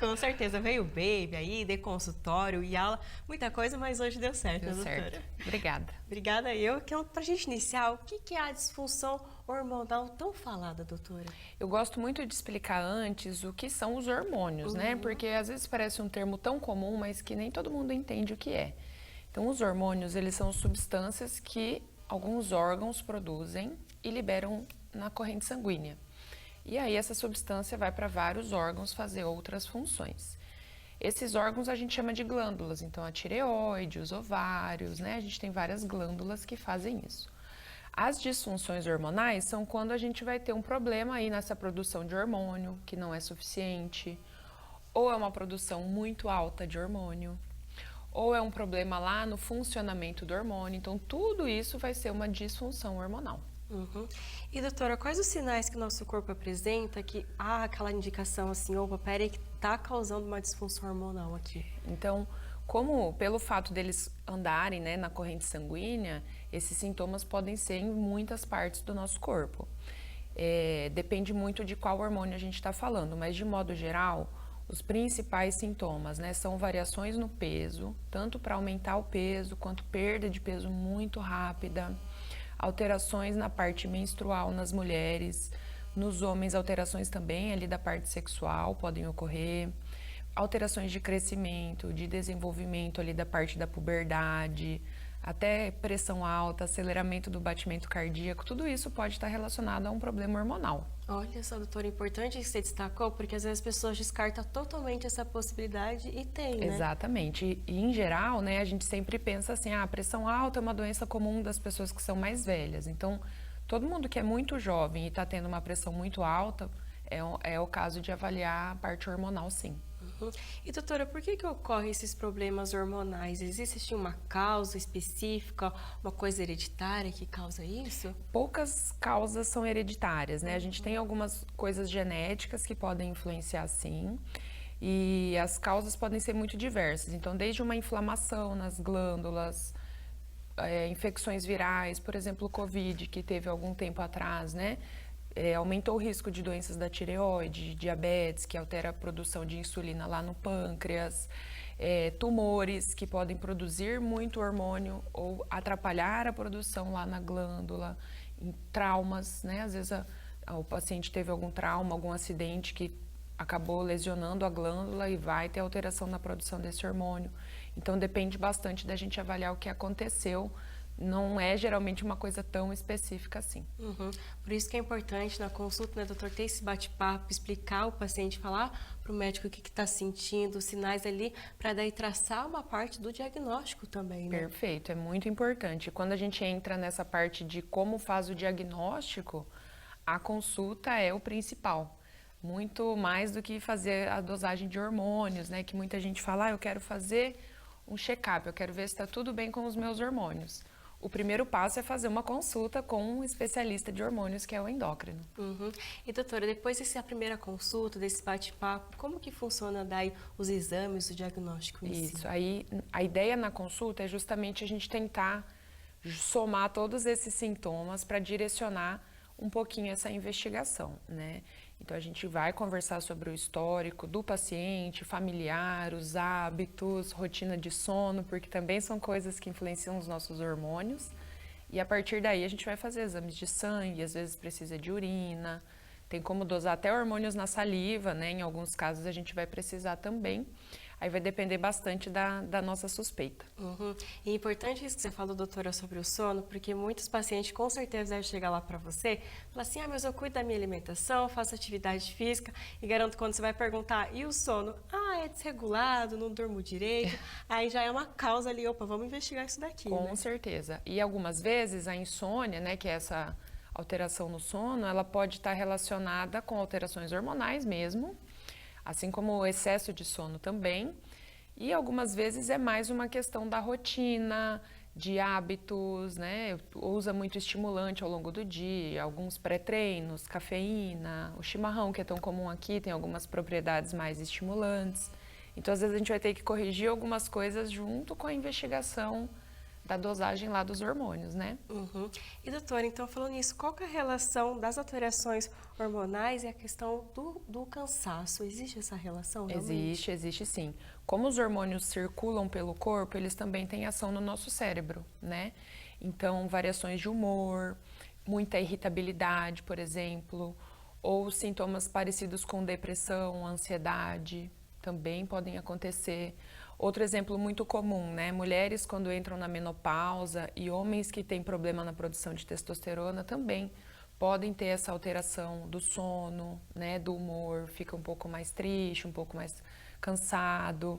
Com certeza, veio o Baby aí, de consultório e aula, muita coisa, mas hoje deu certo, Deu né, doutora? certo. Obrigada. Obrigada eu. Pra gente iniciar, o que é a disfunção hormonal tão falada, doutora? Eu gosto muito de explicar antes o que são os hormônios, né? Porque às vezes parece um termo tão comum, mas que nem todo mundo entende o que é. Então, os hormônios, eles são substâncias que alguns órgãos produzem e liberam na corrente sanguínea. E aí essa substância vai para vários órgãos fazer outras funções. Esses órgãos a gente chama de glândulas, então a tireoide, os ovários, né? A gente tem várias glândulas que fazem isso. As disfunções hormonais são quando a gente vai ter um problema aí nessa produção de hormônio, que não é suficiente, ou é uma produção muito alta de hormônio, ou é um problema lá no funcionamento do hormônio. Então, tudo isso vai ser uma disfunção hormonal. Uhum. E doutora, quais os sinais que o nosso corpo apresenta que há aquela indicação assim, opa, peraí que tá causando uma disfunção hormonal aqui? Então, como pelo fato deles andarem, né, na corrente sanguínea, esses sintomas podem ser em muitas partes do nosso corpo. Depende muito de qual hormônio a gente está falando, mas de modo geral, os principais sintomas, né, são variações no peso, tanto para aumentar o peso quanto perda de peso muito rápida, alterações na parte menstrual nas mulheres, nos homens alterações também ali da parte sexual podem ocorrer, alterações de crescimento, de desenvolvimento ali da parte da puberdade, até pressão alta, aceleramento do batimento cardíaco, tudo isso pode estar relacionado a um problema hormonal. Olha só, doutora, importante que você destacou, porque às vezes as pessoas descartam totalmente essa possibilidade e tem, né? Exatamente. E em geral, né, a gente sempre pensa assim, a pressão alta é uma doença comum das pessoas que são mais velhas. Então, todo mundo que é muito jovem e está tendo uma pressão muito alta, é o caso de avaliar a parte hormonal, sim. Uhum. E doutora, por que ocorrem esses problemas hormonais? Existe uma causa específica, uma coisa hereditária que causa isso? Poucas causas são hereditárias, né? A gente tem algumas coisas genéticas que podem influenciar, sim, e as causas podem ser muito diversas. Então, desde uma inflamação nas glândulas, infecções virais, por exemplo, o Covid, que teve algum tempo atrás, né? Aumentou o risco de doenças da tireoide, diabetes, que altera a produção de insulina lá no pâncreas, tumores que podem produzir muito hormônio ou atrapalhar a produção lá na glândula, traumas, né? Às vezes o paciente teve algum trauma, algum acidente que acabou lesionando a glândula e vai ter alteração na produção desse hormônio. Então depende bastante da gente avaliar o que aconteceu. Não é geralmente uma coisa tão específica assim. Uhum. Por isso que é importante na consulta, né, doutor, ter esse bate-papo, explicar o paciente, falar para o médico o que está sentindo, os sinais ali, para daí traçar uma parte do diagnóstico também, né? Perfeito, é muito importante. Quando a gente entra nessa parte de como faz o diagnóstico, a consulta é o principal. Muito mais do que fazer a dosagem de hormônios, né? Que muita gente fala, eu quero fazer um check-up, eu quero ver se está tudo bem com os meus hormônios. O primeiro passo é fazer uma consulta com um especialista de hormônios, que é o endócrino. Uhum. E doutora, depois dessa primeira consulta, desse bate-papo, como que funciona daí os exames, o diagnóstico em si? Isso, aí a ideia na consulta é justamente a gente tentar somar todos esses sintomas para direcionar um pouquinho essa investigação, né? Então a gente vai conversar sobre o histórico do paciente, familiar, os hábitos, rotina de sono, porque também são coisas que influenciam os nossos hormônios. E a partir daí a gente vai fazer exames de sangue, às vezes precisa de urina, tem como dosar até hormônios na saliva, né? Em alguns casos a gente vai precisar também. Aí vai depender bastante da nossa suspeita. Uhum. E é importante isso que você falou, doutora, sobre o sono, porque muitos pacientes com certeza devem chegar lá para você e falar assim, mas eu cuido da minha alimentação, faço atividade física e garanto que quando você vai perguntar, e o sono? É desregulado, não durmo direito. Aí já é uma causa ali, opa, vamos investigar isso daqui, Com né? certeza. E algumas vezes a insônia, né, que é essa alteração no sono, ela pode estar relacionada com alterações hormonais mesmo, assim como o excesso de sono também. E algumas vezes é mais uma questão da rotina, de hábitos, né? Usa muito estimulante ao longo do dia, alguns pré-treinos, cafeína, o chimarrão, que é tão comum aqui, tem algumas propriedades mais estimulantes. Então, às vezes a gente vai ter que corrigir algumas coisas junto com a investigação da dosagem lá dos hormônios, né? Uhum. E doutora, então falando nisso, qual que é a relação das alterações hormonais e a questão do cansaço? Existe essa relação realmente? Existe sim. Como os hormônios circulam pelo corpo, eles também têm ação no nosso cérebro, né? Então, variações de humor, muita irritabilidade, por exemplo, ou sintomas parecidos com depressão, ansiedade, também podem acontecer. Outro exemplo muito comum, né? Mulheres quando entram na menopausa e homens que têm problema na produção de testosterona também podem ter essa alteração do sono, né? Do humor, fica um pouco mais triste, um pouco mais cansado.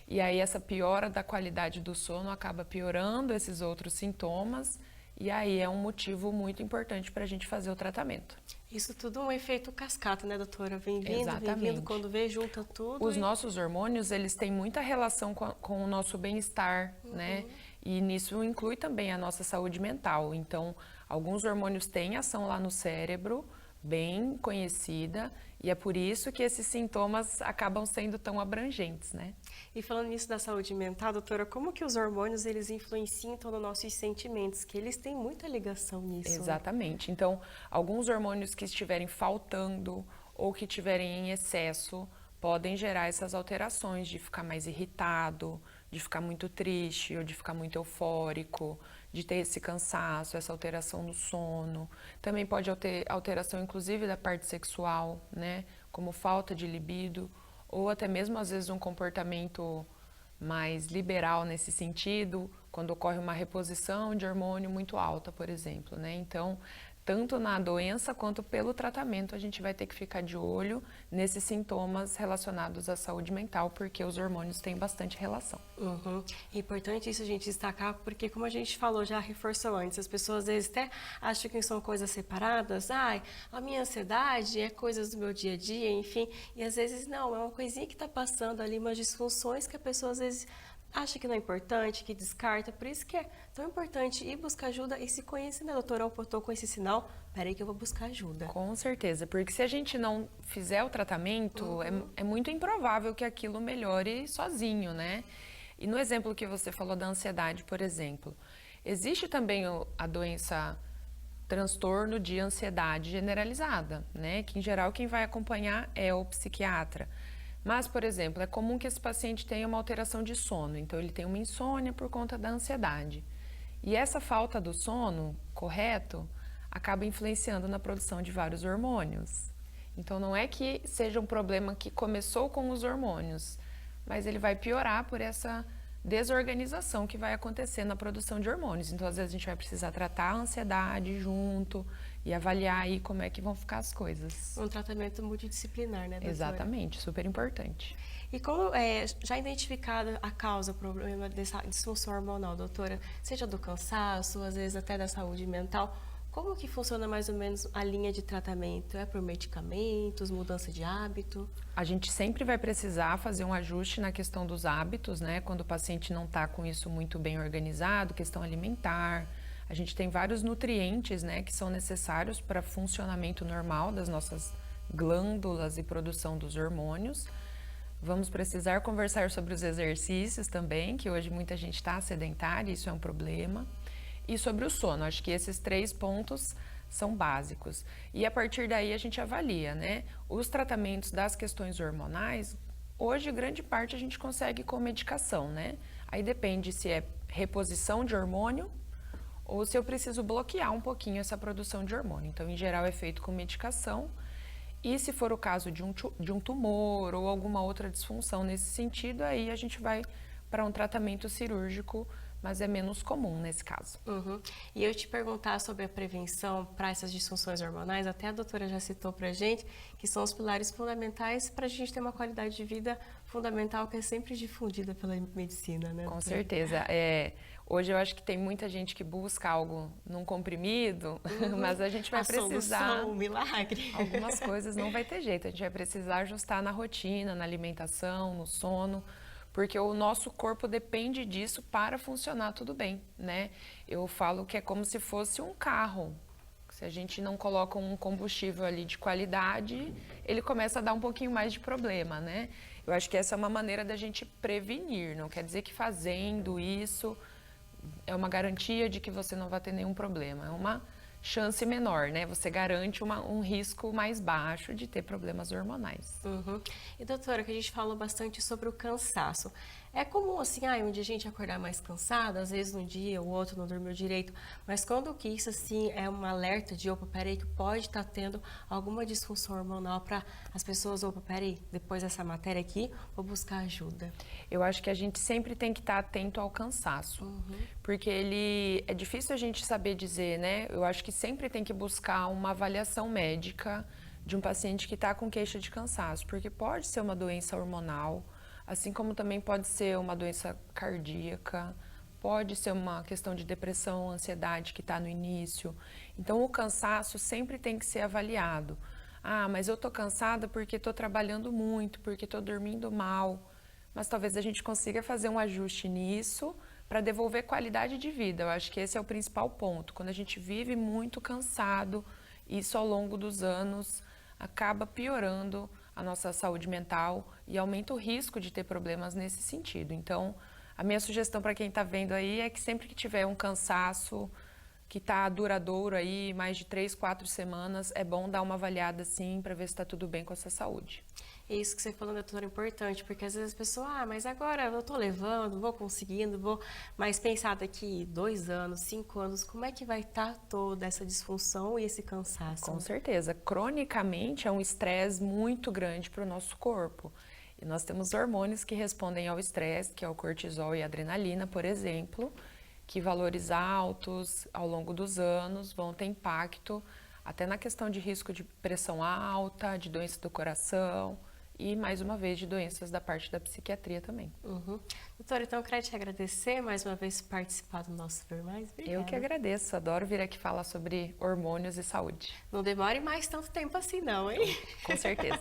E aí essa piora da qualidade do sono acaba piorando esses outros sintomas e aí é um motivo muito importante para a gente fazer o tratamento. Isso tudo é um efeito cascata, né, doutora? Vem vindo, Exatamente. quando vê, junta tudo. Os nossos hormônios, eles têm muita relação com o nosso bem-estar, né? E nisso inclui também a nossa saúde mental. Então, alguns hormônios têm ação lá no cérebro, bem conhecida, e é por isso que esses sintomas acabam sendo tão abrangentes, né? E falando nisso da saúde mental, doutora, como que os hormônios eles influenciam então, nos nossos sentimentos? Que eles têm muita ligação nisso. Exatamente. Então, alguns hormônios que estiverem faltando ou que estiverem em excesso podem gerar essas alterações de ficar mais irritado, de ficar muito triste ou de ficar muito eufórico, de ter esse cansaço, essa alteração no sono. Também pode ter alteração, inclusive, da parte sexual, né? Como falta de libido ou até mesmo, às vezes, um comportamento mais liberal nesse sentido, quando ocorre uma reposição de hormônio muito alta, por exemplo, né? Então, tanto na doença quanto pelo tratamento, a gente vai ter que ficar de olho nesses sintomas relacionados à saúde mental, porque os hormônios têm bastante relação. Uhum. É importante isso a gente destacar, porque como a gente falou, já reforçou antes, as pessoas às vezes até acham que são coisas separadas. Ai, a minha ansiedade é coisas do meu dia a dia, enfim. E às vezes não, é uma coisinha que está passando ali, umas disfunções que a pessoa às vezes acha que não é importante, que descarta. Por isso que é tão importante ir buscar ajuda e se conhecer, né, doutora? Eu estou com esse sinal, peraí que eu vou buscar ajuda. Com certeza, porque se a gente não fizer o tratamento, é muito improvável que aquilo melhore sozinho, né? E no exemplo que você falou da ansiedade, por exemplo, existe também a doença transtorno de ansiedade generalizada, né? Que em geral quem vai acompanhar é o psiquiatra. Mas, por exemplo, é comum que esse paciente tenha uma alteração de sono, então ele tem uma insônia por conta da ansiedade. E essa falta do sono correto acaba influenciando na produção de vários hormônios. Então não é que seja um problema que começou com os hormônios, mas ele vai piorar por essa desorganização que vai acontecer na produção de hormônios. Então às vezes a gente vai precisar tratar a ansiedade junto e avaliar aí como é que vão ficar as coisas. Um tratamento multidisciplinar, né, doutora? Exatamente, super importante. E como já identificada a causa, o problema dessa disfunção hormonal, doutora, seja do cansaço, às vezes até da saúde mental, como que funciona mais ou menos a linha de tratamento? É por medicamentos, mudança de hábito? A gente sempre vai precisar fazer um ajuste na questão dos hábitos, né? Quando o paciente não está com isso muito bem organizado, questão alimentar. A gente tem vários nutrientes, né, que são necessários para funcionamento normal das nossas glândulas e produção dos hormônios. Vamos precisar conversar sobre os exercícios também, que hoje muita gente está sedentária, isso é um problema. E sobre o sono, acho que esses 3 pontos são básicos. E a partir daí a gente avalia, né? Os tratamentos das questões hormonais, hoje grande parte a gente consegue com medicação, né? Aí depende se é reposição de hormônio ou se eu preciso bloquear um pouquinho essa produção de hormônio. Então, em geral, é feito com medicação. E se for o caso de um tumor ou alguma outra disfunção nesse sentido, aí a gente vai para um tratamento cirúrgico, mas é menos comum nesse caso. Uhum. E eu te perguntar sobre a prevenção para essas disfunções hormonais, até a doutora já citou para a gente, que são os pilares fundamentais para a gente ter uma qualidade de vida fundamental que é sempre difundida pela medicina, né? Com certeza. Hoje eu acho que tem muita gente que busca algo num comprimido, mas a gente vai precisar... Solução, um milagre. Algumas coisas não vai ter jeito, a gente vai precisar ajustar na rotina, na alimentação, no sono, porque o nosso corpo depende disso para funcionar tudo bem, né? Eu falo que é como se fosse um carro. Se a gente não coloca um combustível ali de qualidade, ele começa a dar um pouquinho mais de problema, né? Eu acho que essa é uma maneira da gente prevenir, não quer dizer que fazendo isso é uma garantia de que você não vai ter nenhum problema. É uma chance menor, né? Você garante um risco mais baixo de ter problemas hormonais. Uhum. E doutora, que a gente falou bastante sobre o cansaço. É comum assim, um dia a gente acordar mais cansado, às vezes um dia o outro não dormiu direito, mas quando que isso assim é um alerta de, opa, peraí, que pode estar tendo alguma disfunção hormonal para as pessoas, opa, peraí, depois dessa matéria aqui, vou buscar ajuda. Eu acho que a gente sempre tem que estar atento ao cansaço, porque ele é difícil a gente saber dizer, né? Eu acho que sempre tem que buscar uma avaliação médica de um paciente que está com queixa de cansaço, porque pode ser uma doença hormonal, assim como também pode ser uma doença cardíaca, pode ser uma questão de depressão, ansiedade que está no início. Então, o cansaço sempre tem que ser avaliado. Ah, mas eu estou cansada porque estou trabalhando muito, porque estou dormindo mal. Mas talvez a gente consiga fazer um ajuste nisso para devolver qualidade de vida. Eu acho que esse é o principal ponto. Quando a gente vive muito cansado, isso ao longo dos anos acaba piorando a nossa saúde mental e aumenta o risco de ter problemas nesse sentido. Então, a minha sugestão para quem está vendo aí é que sempre que tiver um cansaço que está duradouro aí, mais de 3, 4 semanas, é bom dar uma avaliada assim para ver se está tudo bem com a sua saúde. E isso que você falou, doutora, é importante, porque às vezes a pessoa, mas agora eu tô levando, vou conseguindo, vou, mas pensar daqui 2 anos, 5 anos, como é que vai estar toda essa disfunção e esse cansaço? Com certeza. Cronicamente é um estresse muito grande para o nosso corpo. E nós temos hormônios que respondem ao estresse, que é o cortisol e a adrenalina, por exemplo, que valores altos ao longo dos anos vão ter impacto até na questão de risco de pressão alta, de doença do coração e, mais uma vez, de doenças da parte da psiquiatria também. Doutora, então eu quero te agradecer mais uma vez por participar do nosso Ver Mais. Obrigada. Eu que agradeço, adoro vir aqui falar sobre hormônios e saúde. Não demore mais tanto tempo assim não, hein? Com certeza.